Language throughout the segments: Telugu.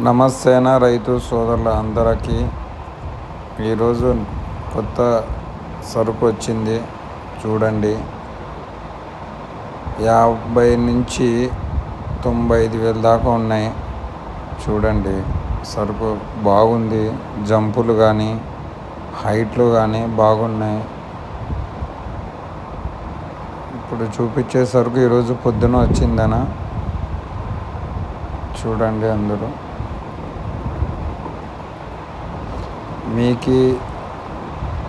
నమస్తే అన్న రైతు సోదరుల అందరికీ. ఈరోజు కొత్త సరుకు వచ్చింది చూడండి. 50 నుంచి 95,000 దాకా ఉన్నాయి. చూడండి సరుకు బాగుంది. జంపులు కానీ హైట్లు కానీ బాగున్నాయి. ఇప్పుడు చూపించే సరుకు ఈరోజు పొద్దున వచ్చిందన్న. చూడండి అందరూ. మీకు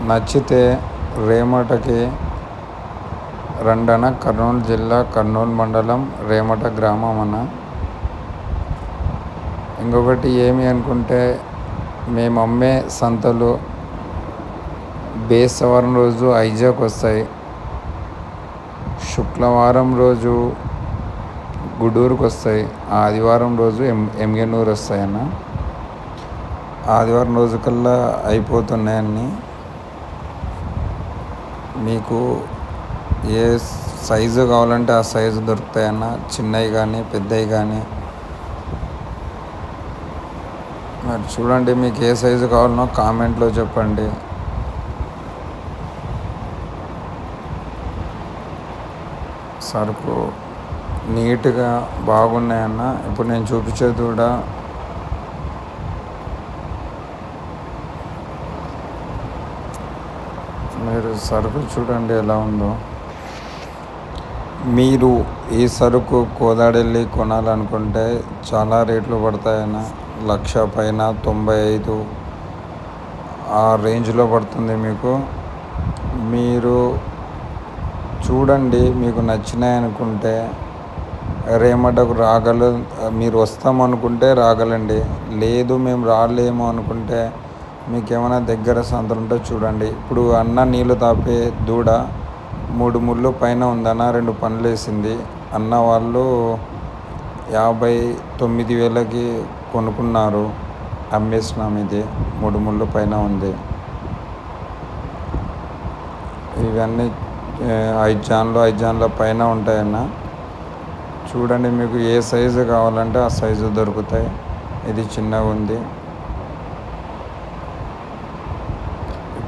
నచ్చితే రేమటకి రండన. కర్నూలు జిల్లా, కర్నూలు మండలం, రేమట గ్రామం అన్న. ఇంకొకటి ఏమి అనుకుంటే, మేము అమ్మే సంతలు బేస్తవారం రోజు ఐజాక్ వస్తాయి, శుక్రవారం రోజు గుడూరుకు వస్తాయి, ఆదివారం రోజు ఎమ్గెనూరు వస్తాయన్న. ఆదివారం రోజు కల్లా అయిపోతున్నాయన్నీ. మీకు ఏ సైజు కావాలంటే ఆ సైజు దొరుకుతాయన్న. చిన్నవి కానీ పెద్దవి కానీ. మరి చూడండి, మీకు ఏ సైజు కావాలనో కామెంట్లో చెప్పండి. సరుకు నీట్గా బాగున్నాయన్న. ఇప్పుడు నేను చూపించేది కూడా మీరు సరుకు చూడండి ఎలా ఉందో. మీరు ఈ సరుకు కోదాడెళ్ళి కొనాలనుకుంటే చాలా రేట్లు పడతాయన్న. 1,00,000 పైన 95 ఆ రేంజ్లో పడుతుంది మీకు. మీరు చూడండి, మీకు నచ్చినాయి అనుకుంటే రేమటకు మీరు వస్తామనుకుంటే రాగలండి. లేదు మేము రాలేము అనుకుంటే మీకు ఏమైనా దగ్గర సంతలు ఉంటే చూడండి. ఇప్పుడు అన్న నీళ్ళు తాపే దూడ 3 ముళ్ళు పైన ఉందన్న. 2 పనులు వేసింది అన్న. వాళ్ళు 59,000కి కొనుక్కున్నారు, అమ్మేసినాం. ఇది 3 ముళ్ళు పైన ఉంది. ఇవన్నీ 5 జాన్ల పైన ఉంటాయన్న. చూడండి, మీకు ఏ సైజు కావాలంటే ఆ సైజు దొరుకుతాయి. ఇది చిన్నగా ఉంది.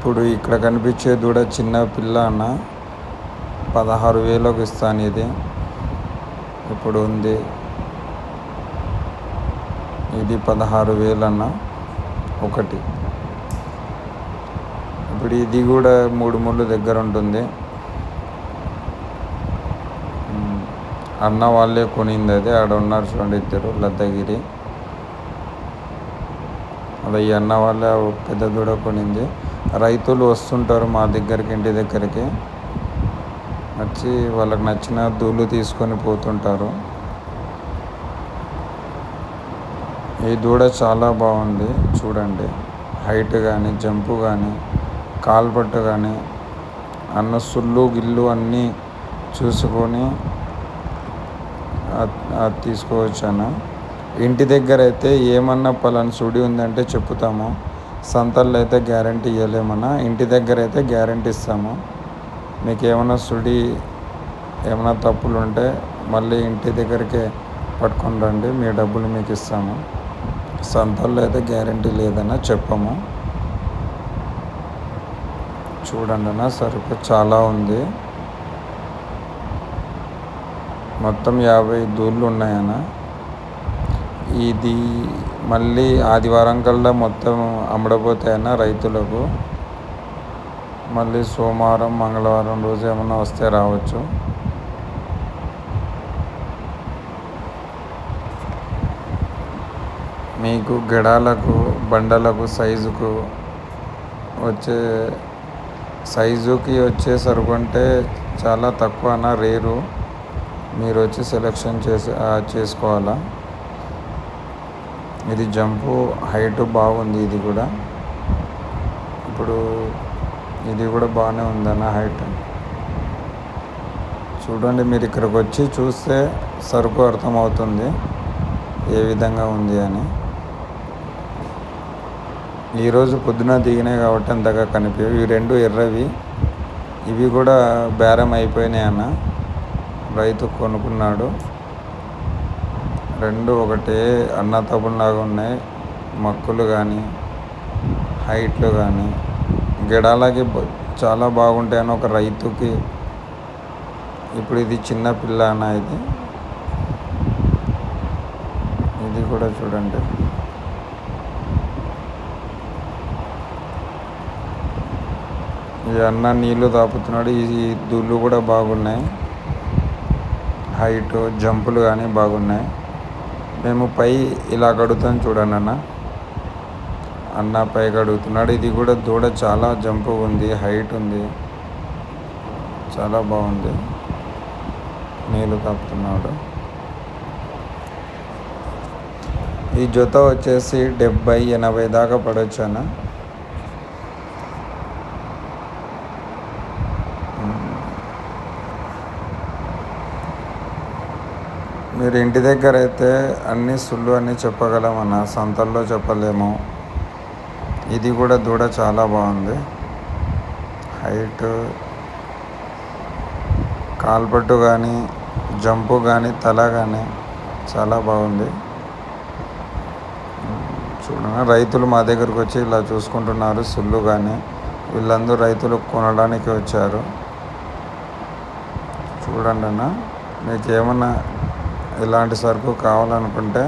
ఇప్పుడు ఇక్కడ కనిపించే దూడ చిన్న పిల్ల అన్న. 16,000కి ఇస్తాను. ఇది ఇప్పుడు ఉంది. ఇది 16,000 అన్న ఒకటి. ఇప్పుడు ఇది కూడా 3 ముళ్ళు దగ్గర ఉంటుంది. అన్న వాళ్ళే కొనింది. అది ఆడ ఉన్నారు చూడండి ఇద్దరు, లద్దగిరి. అలా ఈ అన్న వాళ్ళే పెద్ద దూడ కొనింది. రైతులు వస్తుంటారు మా దగ్గరికి, ఇంటి దగ్గరికి వచ్చి వాళ్ళకి నచ్చిన దూళ్ళు తీసుకొని పోతుంటారు. ఈ దూడ చాలా బాగుంది చూడండి. హైట్ కానీ, జంపు కానీ, కాల్పట్టు కానీ, అన్న సుళ్ళు గిల్లు అన్నీ చూసుకొని అది తీసుకోవచ్చు అన్న. ఇంటి దగ్గర అయితే ఏమన్నా పలానా సుడి ఉందంటే చెప్తాము. సంతల్లో అయితే గ్యారంటీ ఇవ్వలేమన్నా. ఇంటి దగ్గర అయితే గ్యారంటీ ఇస్తాము. మీకు ఏమైనా సుడి, ఏమైనా తప్పులు ఉంటే మళ్ళీ ఇంటి దగ్గరికి పట్టుకొని రండి, మీ డబ్బులు మీకు ఇస్తాము. సంతల్లో అయితే గ్యారంటీ లేదన్నా, చెప్పము. చూడండి అన్న, సరుకు చాలా ఉంది. మొత్తం 50 దూళ్ళు ఉన్నాయన్న. ఇది మళ్ళీ ఆదివారం కల్లా మొత్తం అమ్మడపోతాయన్న రైతులకు. మళ్ళీ సోమవారం, మంగళవారం రోజు ఏమన్నా వస్తే రావచ్చు. మీకు గెడాలకు, బండలకు సైజుకి వచ్చే సరుకు అంటే చాలా తక్కువ అన్న, రేరు. మీరు వచ్చి సెలెక్షన్ చేసుకోవాలా. ఇది జంపు హైట్ బాగుంది. ఇది కూడా ఇప్పుడు ఇది కూడా బాగానే ఉందన్న హైట్. చూడండి, మీరు ఇక్కడికి వచ్చి చూస్తే సరుకు అర్థమవుతుంది ఏ విధంగా ఉంది అని. ఈరోజు పొద్దున దిగినాయి కాబట్టి అంతగా కనిపించవు. ఇవి 2 ఎర్రవి. ఇవి కూడా బేరం అయిపోయినాయి అన్న. రైతు కొనుక్కున్నాడు. రెండు ఒకటే అన్నతమ్ములాగా ఉన్నాయి. మక్కులు కానీ హైట్లు కానీ గిడాలకి చాలా బాగుంటాయని ఒక రైతుకి. ఇప్పుడు ఇది చిన్న పిల్ల అన్న, ఇది కూడా చూడండి. ఈ అన్న నీళ్లు తాపుతున్నాడు. ఈ దుళ్ళు కూడా బాగున్నాయి. హైట్ జంపులు కానీ బాగున్నాయి. మేము పై ఇలా కడుగుతాం చూడండి అన్న పై కడుగుతున్నాడు. ఇది కూడా దూడ చాలా జంపు ఉంది, హైట్ ఉంది, చాలా బాగుంది. నీళ్ళు తాపుతున్నాడు. ఈ జత వచ్చేసి 70-80 దాకా పడవచ్చు అన్న. మీరు ఇంటి దగ్గర అయితే అన్ని సుళ్ళు అన్నీ చెప్పగలమన్న, సంతల్లో చెప్పలేము. ఇది కూడా దూడ చాలా బాగుంది. హైట్, కాల్పట్టు కానీ జంపు కానీ తల కానీ చాలా బాగుంది. చూడండి, రైతులు మా దగ్గరకు వచ్చి ఇలా చూసుకుంటున్నారు. సుళ్ళు కానీ వీళ్ళందరూ రైతులు కొనడానికి వచ్చారు. చూడండి అన్న, మీకు ఏమన్నా ఇలాంటి సరుకు కావాలనుకుంటే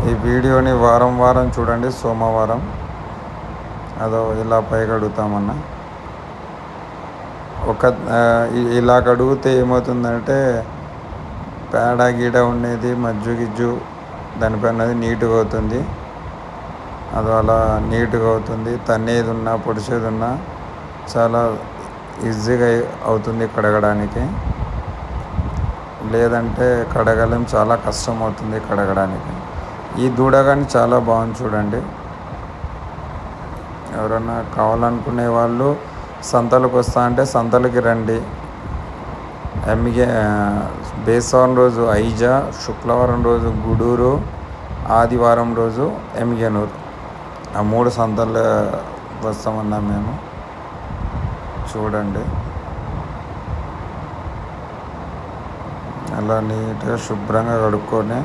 ఈ వీడియోని వారం చూడండి. సోమవారం ఇలా పైకి అడుగుతామన్నా. ఇలా కడిగితే ఏమవుతుందంటే పేడ గీడ ఉండేది, మజ్జు గిజ్జు దానిపైన నీట్గా అవుతుంది. అది అలా నీట్గా అవుతుంది. తన్నేది ఉన్నా పొడిచేది ఉన్నా చాలా ఈజీగా అవుతుంది కడగడానికి. లేదంటే కడగలేం, చాలా కష్టం అవుతుంది కడగడానికి. ఈ దూడ కానీ చాలా బాగుంది చూడండి. ఎవరైనా కావాలనుకునే వాళ్ళు సంతలకు వస్తా అంటే సంతలకి రండి. బేస్తవారం రోజు ఐజా, శుక్రవారం రోజు గూడూరు, ఆదివారం రోజు ఎమ్మిగనూరు, ఆ 3 సంతలు వస్తామన్నా మేము. చూడండి, అలా నీట్గా శుభ్రంగా కడుక్కొని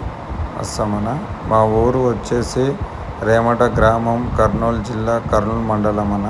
వస్తామన్నా. మా ఊరు వచ్చేసి రేమట గ్రామం, కర్నూలు జిల్లా, కర్నూలు మండలం అన్న.